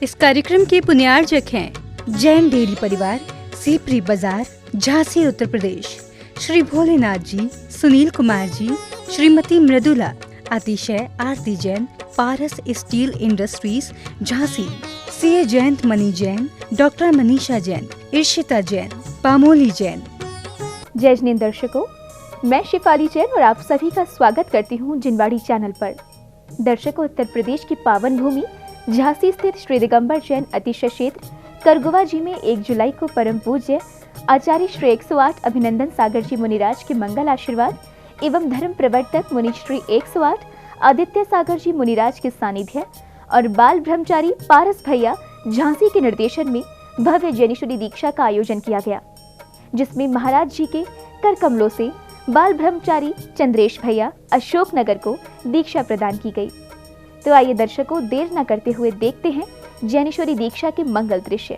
इस कार्यक्रम के पुण्यार्जक हैं जैन डेयरी परिवार, सीपरी बाजार, Jhansi, Uttar Pradesh. Shri Bholenath ji, Sunil Kumar ji, Shrimati Mridula, Atishay Aarti Jain, Paras steel industries, Jhansi, CA Jayant Mani Jain, doctor Manisha Jain, Irshita Jain, Pamoli Jain. जय जिन दर्शकों, मैं शिफाली जैन और आप सभी का स्वागत करती हूँ जिनवाड़ी चैनल पर। दर्शकों, उत्तर प्रदेश की पावन भूमि झांसी स्थित श्री दिगंबर जैन अतिशय क्षेत्र करगुवा जी में 1 जुलाई को परम पूज्य आचार्य श्री 108 अभिनंदन सागर जी मुनिराज के मंगल आशीर्वाद एवं धर्म प्रवर्तक मुनि श्री 108 आदित्य सागर जी मुनिराज के सानिध्य और बाल ब्रह्मचारी पारस भैया झांसी के निर्देशन में भव्य जैनेश्वरी दीक्षा का आयोजन किया गया, जिसमें महाराज जी के कर कमलों से बाल ब्रह्मचारी चंद्रेश भैया अशोकनगर को दीक्षा प्रदान की गई। तो आइए दर्शकों, देर न करते हुए देखते हैं जैनेश्वरी दीक्षा के मंगल दृश्य।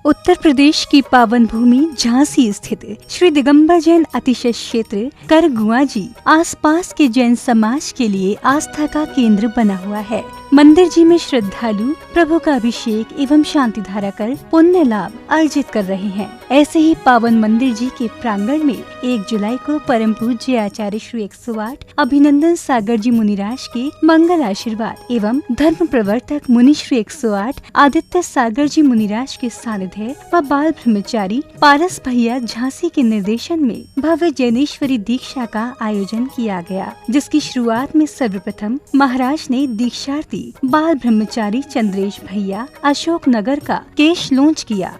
उत्तर प्रदेश की पावन भूमि झांसी स्थित श्री दिगंबर जैन अतिशय क्षेत्र करगुवा जी आसपास के जैन समाज के लिए आस्था का केंद्र बना हुआ है। मंदिर जी में श्रद्धालु प्रभु का अभिषेक एवं शांति धारा कर पुण्य लाभ अर्जित कर रहे हैं। ऐसे ही पावन मंदिर जी के प्रांगण में 1 जुलाई को परम पूज्य आचार्य श्री 108 अभिनंदन सागर जी मुनिराज के मंगल आशीर्वाद एवं धर्म प्रवर्तक मुनि श्री 108 आदित्य सागर जी मुनिराज के सानिध्य व बाल ब्रह्मचारी पारस भैया झांसी के निर्देशन में भव्य जैनेश्वरी दीक्षा का आयोजन किया गया, जिसकी शुरुआत में सर्वप्रथम महाराज ने दीक्षार्थी बाल ब्रह्मचारी चंद्रेश भैया अशोकनगर का केश लॉन्च किया।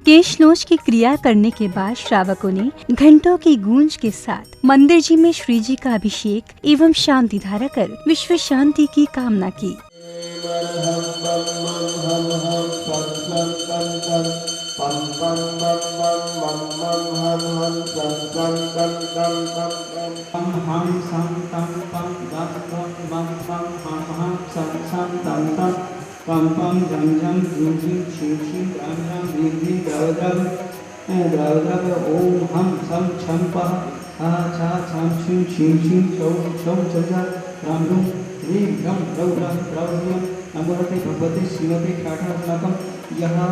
केश लॉन्च की क्रिया करने के बाद श्रावकों ने घंटों की गूंज के साथ मंदिर जी में श्री जी का अभिषेक एवं शांति धारा कर विश्व शांति की कामना की। पम पम झम झम झिम झिम छिम छिम राम राम भीम भीम द्रव ओम हम सम छम पह हा छा छम छिम छिम छिम छौ छौ छजा राम रूम ह्रीं रम रौरम रौर्यम नमोते भगवते श्रीमते ठाठात्मकम यहाँ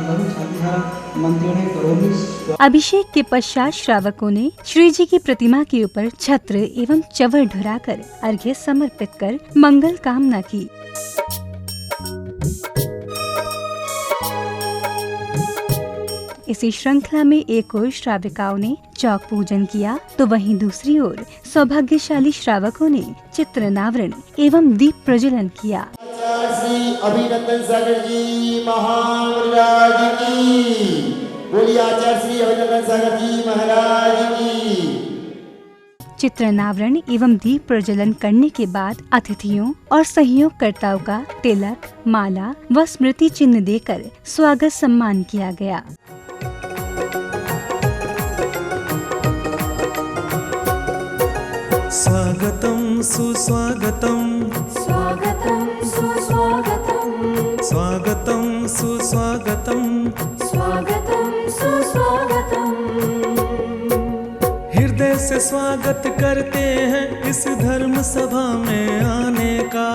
लघु साध्या मंत्रणें करोमि। अभिषेक के पश्चात श्रावकों ने श्री जी की प्रतिमा के ऊपर छत्र एवं चवर ढुराकर अर्घ्य समर्पित कर मंगल कामना की। इसी श्रृंखला में एक ओर श्राविकाओं ने चौक पूजन किया, तो वहीं दूसरी ओर सौभाग्यशाली श्रावकों ने चित्रनावरण एवं दीप प्रज्वलन किया। श्री अभिनंदन सागर जी महाराज की बोलिए, आचार्य श्री अभिनंदन सागर जी महाराज की। चित्रनावरण एवं दीप प्रज्वलन करने के बाद अतिथियों और सहयोगकर्ताओं का तिलक, माला व स्मृति चिन्ह देकर स्वागत सम्मान किया गया। स्वागतम सुस्वागतम, स्वागतम सुस्वागतम, स्वागतम सुस्वागतम, स्वागतम सुस्वागतम। हृदय से स्वागत करते हैं इस धर्म सभा में आने का।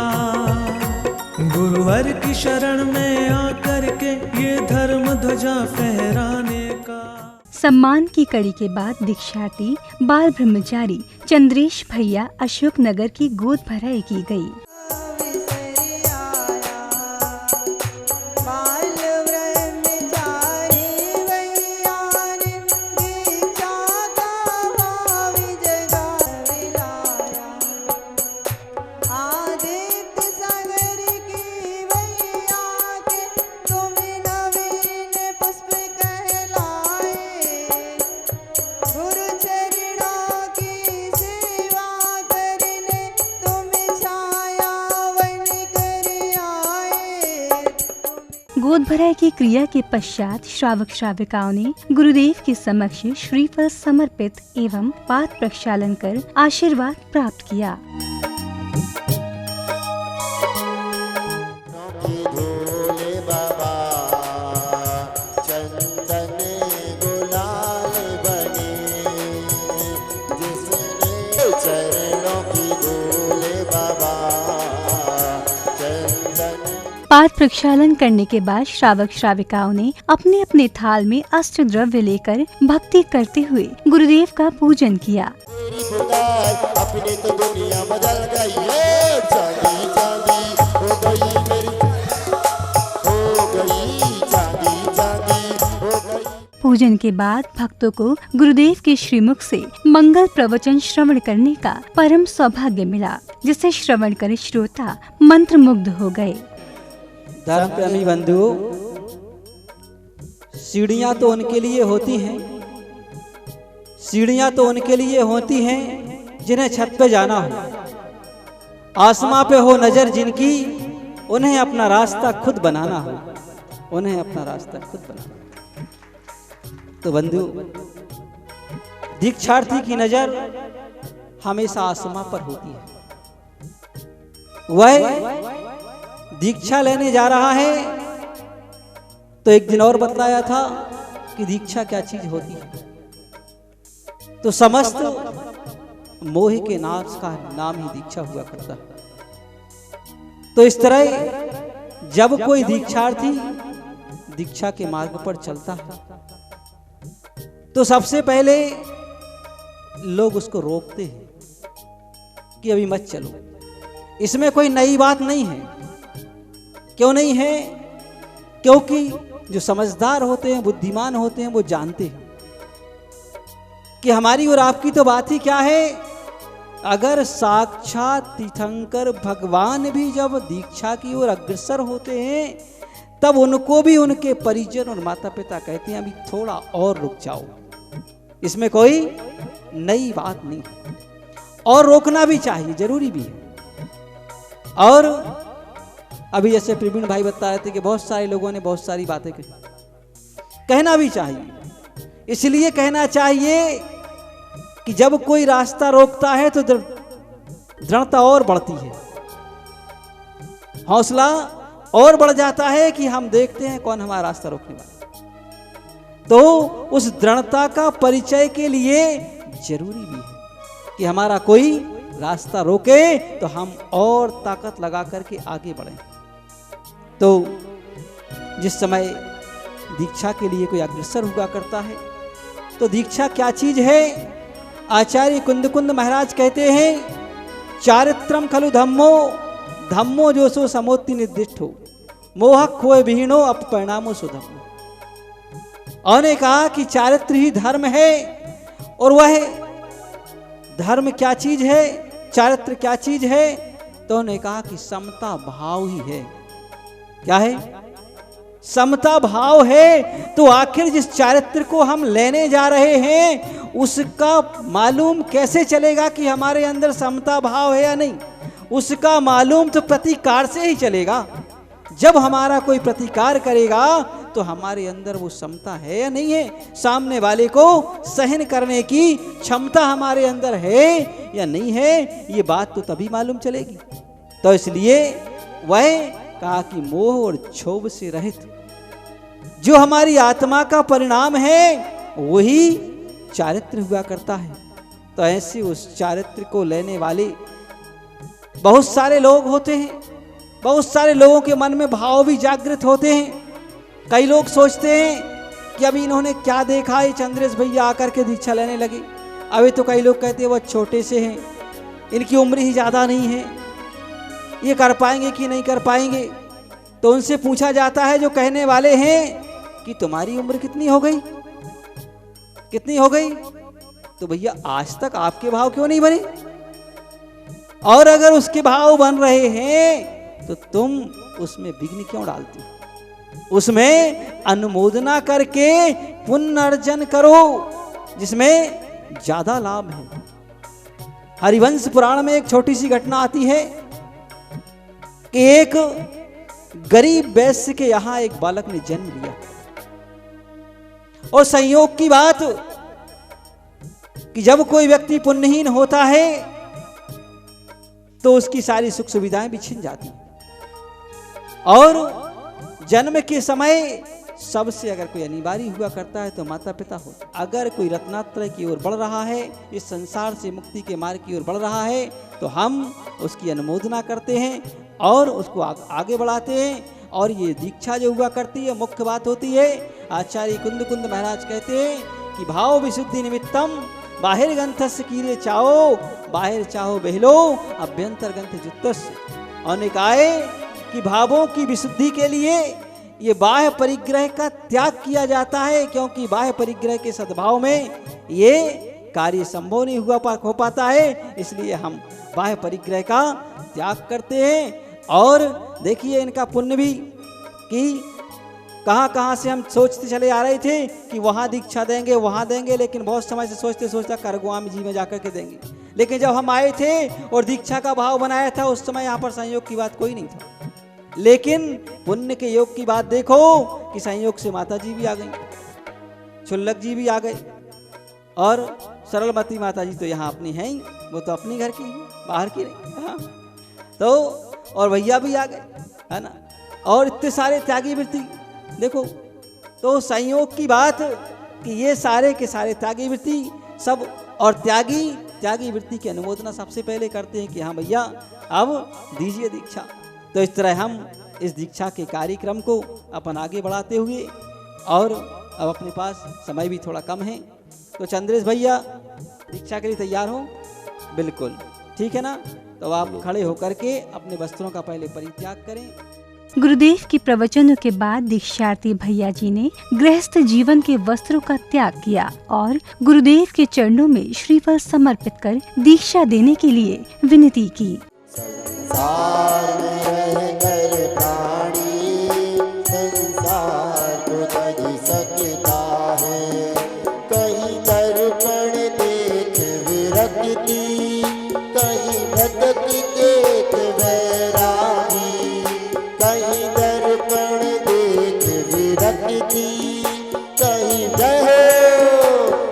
गुरुवर की शरण में आकर के ये धर्म ध्वजा फहराने का। सम्मान की कड़ी के बाद दीक्षार्थी बाल ब्रह्मचारी चंद्रेश भैया अशोकनगर की गोद भराई की गई। गोद भराई की क्रिया के पश्चात श्रावक श्राविकाओं ने गुरुदेव के समक्ष श्रीफल समर्पित एवं पाद प्रक्षालन कर आशीर्वाद प्राप्त किया। चंदन पाद प्रक्षालन करने के बाद श्रावक श्राविकाओं ने अपने अपने थाल में अस्त्र द्रव्य लेकर भक्ति करते हुए गुरुदेव का पूजन किया। तेरी पुकार अपने तो दुनिया बदल गई है, चांदी चांदी हो गई मेरी, हो गई चांदी चांदी हो गई। पूजन के बाद भक्तों को गुरुदेव के श्रीमुख से मंगल प्रवचन श्रवण करने का परम सौभाग्य मिला, जिसे श्रवण कर श्रोता मंत्रमुग्ध हो गए। धर्म प्रेमी बंधुओं, सीढ़ियां तो उनके लिए होती हैं, सीढ़ियां तो उनके लिए होती हैं जिन्हें छत पे जाना हो, आसमां पे हो नजर जिनकी, उन्हें अपना रास्ता खुद बनाना हो, उन्हें अपना रास्ता खुद बनाना हो। तो बंधु, दीक्षार्थी की नजर हमेशा आसमां पर होती है। वह दीक्षा लेने जा रहा है तो एक दिन और बतलाया था कि दीक्षा क्या चीज होती है। तो समस्त मोह के नाश का नाम ही दीक्षा हुआ करता है। तो इस तरह जब कोई दीक्षार्थी दीक्षा के मार्ग पर चलता है तो सबसे पहले लोग उसको रोकते हैं कि अभी मत चलो। इसमें कोई नई बात नहीं है। क्यों नहीं है? क्योंकि जो समझदार होते हैं, बुद्धिमान होते हैं, वो जानते हैं कि हमारी और आपकी तो बात ही क्या है। अगर साक्षात तीर्थंकर भगवान भी जब दीक्षा की ओर अग्रसर होते हैं तब उनको भी उनके परिजन और माता पिता कहते हैं अभी थोड़ा और रुक जाओ। इसमें कोई नई बात नहीं है और रोकना भी चाहिए, जरूरी भी है। और अभी जैसे प्रवीण भाई बता रहे थे कि बहुत सारे लोगों ने बहुत सारी बातें कही, कहना भी चाहिए। इसलिए कहना चाहिए कि जब कोई रास्ता रोकता है तो दृढ़ता और बढ़ती है, हौसला और बढ़ जाता है कि हम देखते हैं कौन हमारा रास्ता रोकने वाला। तो उस दृढ़ता का परिचय के लिए जरूरी भी है कि हमारा कोई रास्ता रोके तो हम और ताकत लगा करके आगे बढ़ें। तो जिस समय दीक्षा के लिए कोई अग्रसर हुआ करता है तो दीक्षा क्या चीज है? आचार्य कुंद महाराज कहते हैं चारित्रम खलु धम्मो, धम्मो जो सो समोत्ति निर्दिष्टो, मोह खोए विहीनो अपरिणामो सुधम्मो। और ने कहा कि चारित्र ही धर्म है। और वह धर्म क्या चीज है, चारित्र क्या चीज है? तो उन्होंने कहा कि समता भाव ही है। क्या है? समता भाव है। तो आखिर जिस चारित्र को हम लेने जा रहे हैं उसका मालूम कैसे चलेगा कि हमारे अंदर समता भाव है या नहीं? उसका मालूम तो प्रतिकार से ही चलेगा। जब हमारा कोई प्रतिकार करेगा तो हमारे अंदर वो समता है या नहीं है, सामने वाले को सहन करने की क्षमता हमारे अंदर है या नहीं है, ये बात तो तभी मालूम चलेगी। तो इसलिए वह कहा कि मोह और क्षोभ से रहित जो हमारी आत्मा का परिणाम है वही चारित्र हुआ करता है। तो ऐसे उस चारित्र को लेने वाले बहुत सारे लोग होते हैं। बहुत सारे लोगों के मन में भाव भी जागृत होते हैं। कई लोग सोचते हैं कि अभी इन्होंने क्या देखा, ये चंद्रेश भैया आकर के दीक्षा लेने लगे। अभी तो कई लोग कहते हैं वो छोटे से हैं, इनकी उम्र ही ज़्यादा नहीं है, ये कर पाएंगे कि नहीं कर पाएंगे। तो उनसे पूछा जाता है जो कहने वाले हैं कि तुम्हारी उम्र कितनी हो गई, कितनी हो गई? तो भैया आज तक आपके भाव क्यों नहीं बने? और अगर उसके भाव बन रहे हैं तो तुम उसमें विघ्न क्यों डालते हो? उसमें अनुमोदना करके पुण्य अर्जन करो जिसमें ज्यादा लाभ है। हरिवंश पुराण में एक छोटी सी घटना आती है कि एक गरीब वैश्य के यहां एक बालक ने जन्म लिया और संयोग की बात कि जब कोई व्यक्ति पुण्यहीन होता है तो उसकी सारी सुख सुविधाएं भी छिन जाती हैं और जन्म के समय सबसे अगर कोई अनिवार्य हुआ करता है तो माता पिता हो। अगर कोई रत्नात्रय की ओर बढ़ रहा है, इस संसार से मुक्ति के मार्ग की ओर बढ़ रहा है, तो हम उसकी अनुमोदना करते हैं और उसको आगे बढ़ाते हैं। और ये दीक्षा जो हुआ करती है, मुख्य बात होती है, आचार्य कुंद महाराज कहते हैं कि भाव विशुद्धि निमित्तम बाहिर ग्रंथस कीरे चाओ, बाहिर चाहो बहलो अभ्यंतर ग्रंथ जुत्तस। और कहा कि भावों की विशुद्धि के लिए ये बाह्य परिग्रह का त्याग किया जाता है, क्योंकि बाह्य परिग्रह के सद्भाव में ये कार्य संभव नहीं हो पाता है। इसलिए हम बाह्य परिग्रह का त्याग करते हैं। और देखिए इनका पुण्य भी कि कहाँ से हम सोचते चले आ रहे थे कि वहाँ दीक्षा देंगे, वहाँ देंगे, लेकिन बहुत समय से सोचते करगुआम जी में जाकर के देंगे। लेकिन जब हम आए थे और दीक्षा का भाव बनाया था, उस समय यहाँ पर संयोग की बात कोई नहीं था। लेकिन पुण्य के योग की बात देखो कि संयोग से माता जी भी आ गई, छुल्लक जी भी आ गए, और सरलमती माता जी तो यहाँ अपनी हैं ही, वो तो अपनी घर की है, बाहर की नहीं। हाँ, तो और भैया भी आ गए, है ना, और इतने सारे त्यागी वृत्ति देखो। तो संयोग की बात कि ये सारे के सारे त्यागी वृत्ति सब, और त्यागी वृत्ति की अनुमोदना सबसे पहले करते हैं कि हाँ भैया अब दीजिए दीक्षा। तो इस तरह हम इस दीक्षा के कार्यक्रम को अपन आगे बढ़ाते हुए, और अब अपने पास समय भी थोड़ा कम है, तो चंद्रेश भैया दीक्षा के लिए तैयार हो? बिल्कुल ठीक है ना। तो आप खड़े होकर के अपने वस्त्रों का पहले परित्याग करें। गुरुदेव के प्रवचनों के बाद दीक्षार्थी भैया जी ने गृहस्थ जीवन के वस्त्रों का त्याग किया और गुरुदेव के चरणों में श्रीफल समर्पित कर दीक्षा देने के लिए विनती की। संसार में रहकर प्राणी संसार को तज सकता है, कहीं दर्पण देख विरक्ति, कहीं भटक देख वैरागी, कहीं दर्पण देख विरक्ति, कहीं बहो,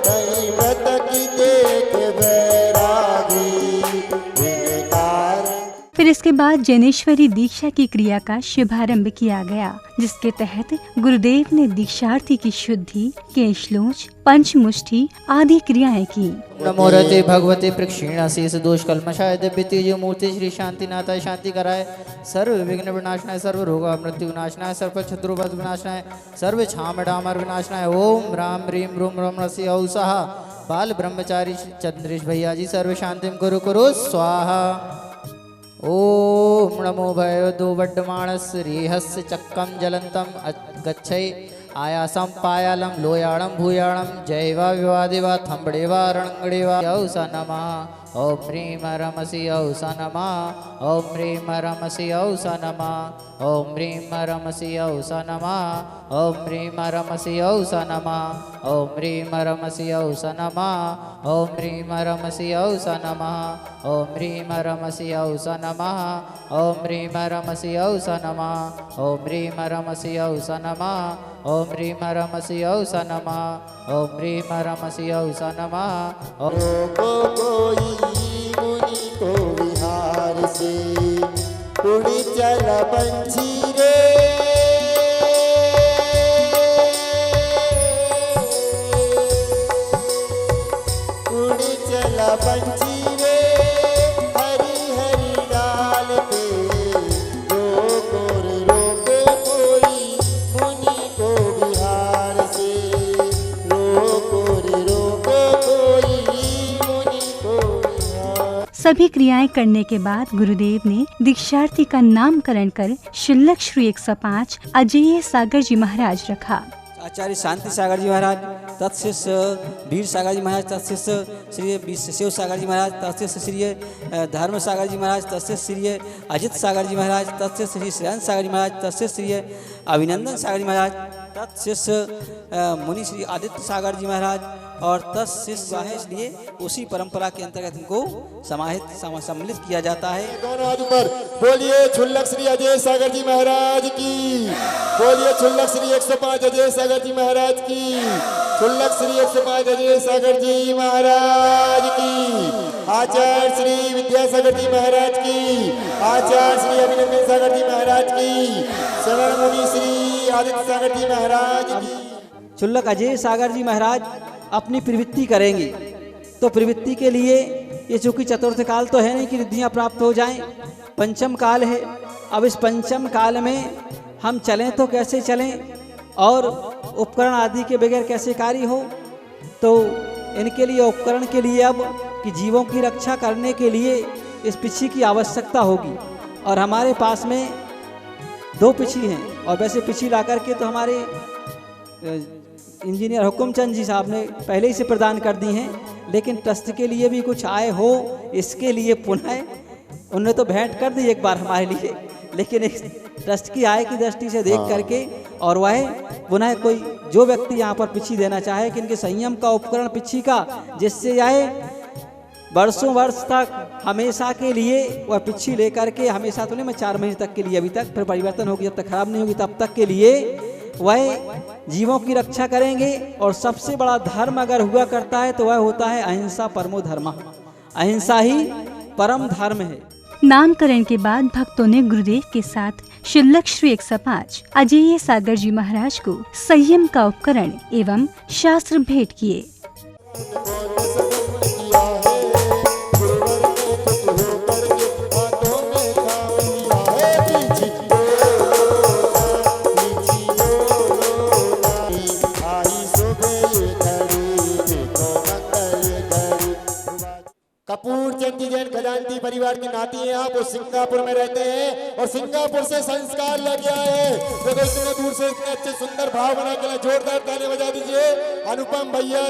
कहीं भटक देख वैरागी। फिर इसके बाद जैनेश्वरी दीक्षा की क्रिया का शुभारंभ किया गया, जिसके तहत गुरुदेव ने दीक्षार्थी की शुद्धि, केशलोच, पंचमुष्टि आदि क्रियाएं की। नमो रते भगवते प्रक्षीणा शेष दोष कल्मषाय दिव्य तेज मूर्ति श्री शांतिनाथाय शांति कराय, सर्व विघ्न विनाशनाय, सर्व रोग मृत्यु विनाशनाय, सर्व शत्रुवध विनाशनाय, सर्व छाम डामर विनाशनाय। ओम राम ह्रीम रूम रम रसी औसः बाल ब्रह्मचारी चंद्रेश भैया जी सर्व शांतिम कुरु कुरु स्वाहा। ओम नमो भयदो वड्डमाणस रेहस्य चक्कम जलंतम गच्छै आयासम पायालम लोयाणम भूयाणम जैवा विवादेवा थंबड़ेवा रणंगड़ेवा औसा नमः। ओम ह्रीम रमसि औसा नमः। ओम ह्रीम रमसि औसा नमः। ओम ह्रीम रमसि औसा नमः। ओम ह्रीम रमसि औसा नमः। ओम ह्रीम रमसि औसा नमः। ओम ह्रीम रमसि औसा नमः। ओम ह्रीम रमसि औसा नमः। ओम ह्रीम रमसि औसा नमः। ओम ह्रीम रमसि औसा नमः। ओम ह्रीम रमसि औसा नमः। ओम ह्रीम रमसि औसा नमः। कोई मुनि को विहार से उड़ी चला पंछी रे, उड़ी चला पंछी रे, हरी हरी डाल पे रोको रे रोको कोई मुनि को विहार से, रोको रे रोको कोई मुनि को विहार। सभी क्रियाएं करने के बाद गुरुदेव ने दीक्षार्थी का नामकरण कर शुल्लक श्री 105 अजय सागर जी महाराज रखा। आचार्य शांति सागर जी महाराज, तत्शिष्य वीर सागर जी महाराज, तत्शिष्य श्री शिव सागर जी महाराज, तत्शिष्य श्री धर्म सागर जी महाराज, तत्शिष्य श्री अजित सागर जी महाराज, तत्शिष्य श्री श्रेयंस सागर जी महाराज, तत्शिष्य श्री अभिनंदन सागर जी महाराज, तत्शिष्य मुनि श्री आदित्य सागर जी महाराज, और तत्शिष्य है, इसलिए उसी परंपरा के अंतर्गत इनको सम्मिलित किया जाता है। दोनों हाथ ऊपर बोलिए छुल्लक श्री अजय सागर जी महाराज की, बोलिए छुल्लक श्री 105 अजय सागर जी महाराज की, छुल्लक श्री 105 अजय सागर जी महाराज की, आचार्य श्री विद्यासागर जी महाराज की, आचार्य श्री अभिनंदन सागर जी महाराज की, शरण मुनि श्री आदित्य सागर जी महाराज की। क्षुल्लक अजय सागर जी महाराज अपनी प्रवृत्ति करेंगे। तो प्रवृत्ति के लिए ये चूंकि चतुर्थ काल तो है नहीं कि रिद्धियाँ प्राप्त हो जाएं, पंचम काल है। अब इस पंचम काल में हम चलें तो कैसे चलें और उपकरण आदि के बगैर कैसे कार्य हो। तो इनके लिए उपकरण के लिए अब कि जीवों की रक्षा करने के लिए इस पिछी की आवश्यकता होगी। और हमारे पास में 2 पिछी हैं और वैसे पिछी ला करके तो हमारे इंजीनियर हुकुमचंद जी साहब ने पहले ही से प्रदान कर दी हैं, लेकिन ट्रस्ट के लिए भी कुछ आए हो इसके लिए पुनः उन्होंने तो भेंट कर दी एक बार हमारे लिए, लेकिन इस ट्रस्ट की आय की दृष्टि से देख करके और वह पुनः कोई जो व्यक्ति यहाँ पर पिछी देना चाहे कि इनके संयम का उपकरण पिछी का, जिससे आए वर्षों वर्ष तक हमेशा के लिए वह पिछी लेकर के, हमेशा तो नहीं, मैं 4 महीने तक के लिए अभी तक, फिर परिवर्तन होगी, जब तक खराब नहीं होगी तब तक के लिए वह जीवों की रक्षा करेंगे। और सबसे बड़ा धर्म अगर हुआ करता है तो वह होता है अहिंसा परमो धर्म। अहिंसा ही परम धर्म है। नामकरण के बाद भक्तों ने गुरुदेव के साथ क्षुल्लक श्री 105 अजय सागर जी महाराज को संयम का उपकरण एवं शास्त्र भेंट किए। कपूर चंद जी जैन खजानती परिवार के नाती हैं आप, वो सिंगापुर में रहते हैं और सिंगापुर से संस्कार लेके आए हैं। देखो इतने दूर से इतने अच्छे सुंदर भाव बना के जोरदार ताली बजा दीजिए अनुपम भैया।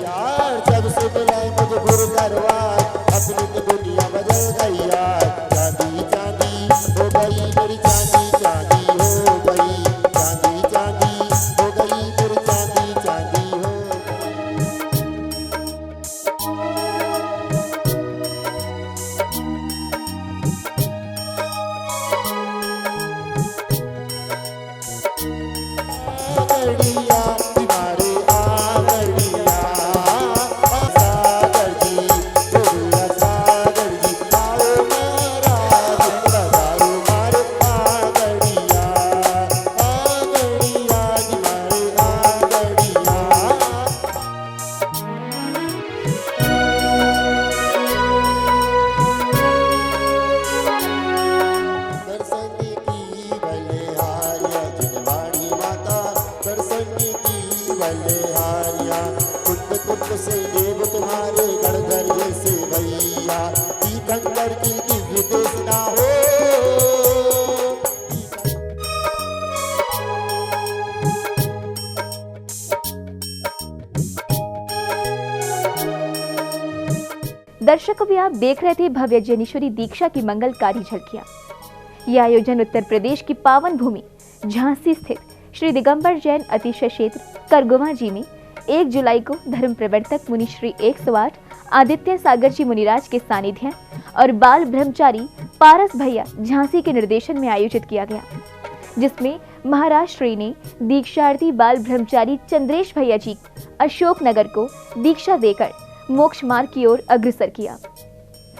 यार जब से मिलाए मुझे गुरु दरबार, अपनी तो दुनिया बदल गई यार। चांदी चांदी हो गई मेरी चांदी चांदी हो गई, चांदी चांदी हो गई मेरी चांदी चांदी हो गई। से देव तुम्हारे गढ़ जैसे भैया, तीर्थंकर की दिव्य देशना हो। दर्शकों भी आप देख रहे थे भव्य जैनेश्वरी दीक्षा की मंगलकारी झलकियां। यह आयोजन उत्तर प्रदेश की पावन भूमि झांसी स्थित श्री दिगंबर जैन अतिशय क्षेत्र करगुवा जी में 1 जुलाई को धर्म प्रवर्तक मुनि श्री 108 आदित्य सागर जी मुनिराज के सानिध्य और बाल ब्रह्मचारी पारस भैया झांसी के निर्देशन में आयोजित किया गया, जिसमें महाराज श्री ने दीक्षार्थी बाल ब्रह्मचारी चंद्रेश भैया जी अशोकनगर को दीक्षा देकर मोक्ष मार्ग की ओर अग्रसर किया।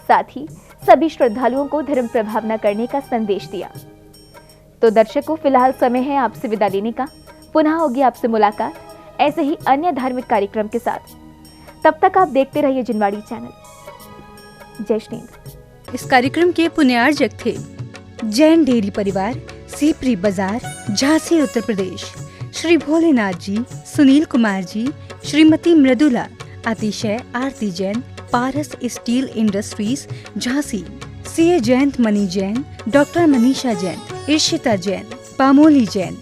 साथ ही सभी श्रद्धालुओं को धर्म प्रभावना करने का संदेश दिया। तो दर्शकों, फिलहाल समय है आपसे विदा लेने का। पुनः होगी आपसे मुलाकात ऐसे ही अन्य धार्मिक कार्यक्रम के साथ। तब तक आप देखते रहिए जिनवाड़ी चैनल। जय श्री हिंद। इस कार्यक्रम के पुण्यार्जक थे जैन डेयरी परिवार, सीपरी बाजार, Jhansi, Uttar Pradesh. Shri Bholenath ji, Sunil Kumar ji, Shrimati Mridula, Atishay Aarti Jain, Paras steel industries Jhansi, CA Jayant Mani Jain, doctor Manisha Jain, Irshita Jain, Pamoli Jain,